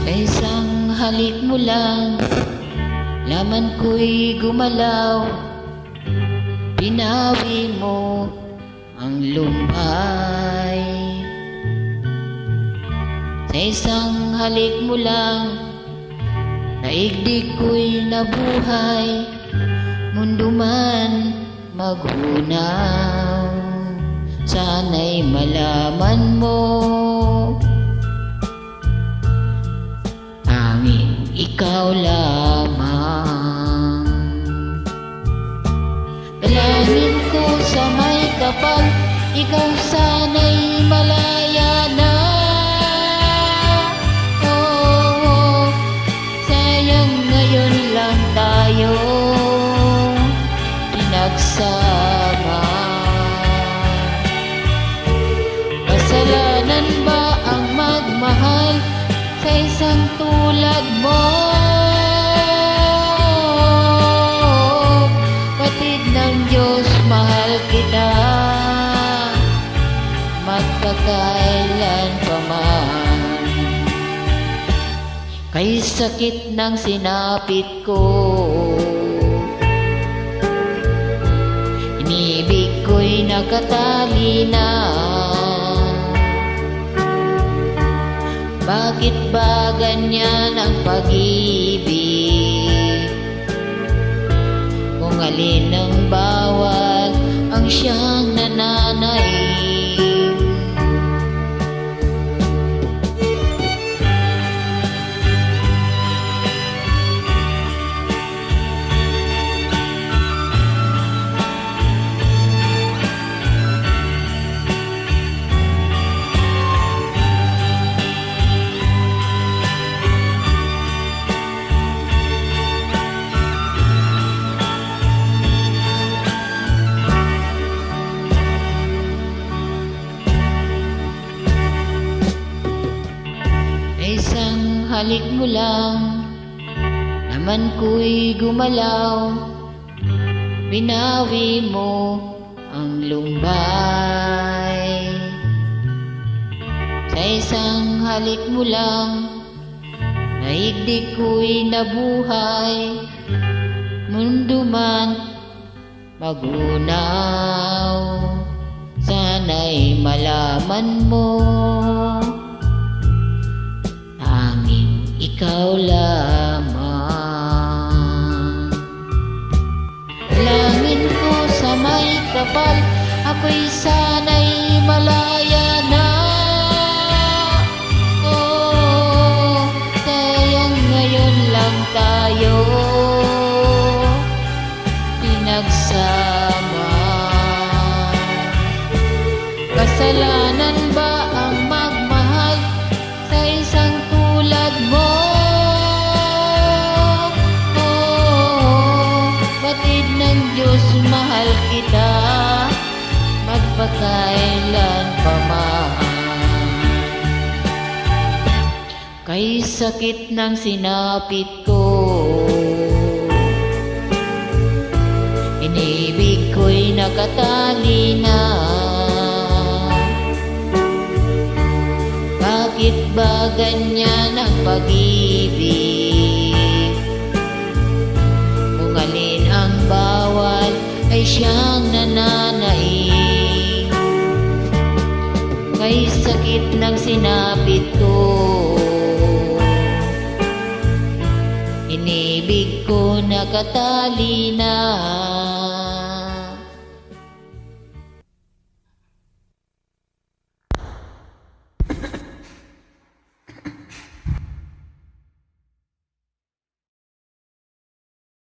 Sa isang halik mo lang, laman ko'y gumalaw. Binawi mo ang lumbay. Sa isang halik mo lang, daigdig ko'y nabuhay. Mundo man maghunaw, sana'y malaman mo, tanging ikaw lamang. Dalangin ko sa may kapal, ikaw sana'y malaya na. Oh, sayang ngayon lang tayo pinagsama. Kasalanan ba ang magmahal sa isang tulad mo? Kapatid ng Diyos, mahal kita magpakailan pa man. Kay sakit ng sinapit ko, inibig ko'y nakatali na. Bakit ba ganyan ang pag-ibig? Kung alin ang bawal ang siyang nananaig. Isang halik mo lang, naman ko'y gumalaw. Binawi mo ang lumbay. Sa isang halik mo lang, naigdig ko'y nabuhay. Mundo man magunaw, sana'y malaman mo, ikaw lamang. Langin ko sa may kapal, ako'y sana'y malaya na. Oh, sayang ngayon lang tayo pinagsama. Kasalanan ba ang magmahal sa isang tulad mo? Diyos, mahal kita magpakailan pa man. Kay sakit ng sinapit ko, inibig ko'y nakatali na. Bakit ba ganyan ang pag-ibig? Kung alin ang bawal ay siyang nananaig. Kay sakit ng sinapit ko, inibig ko nakatali na.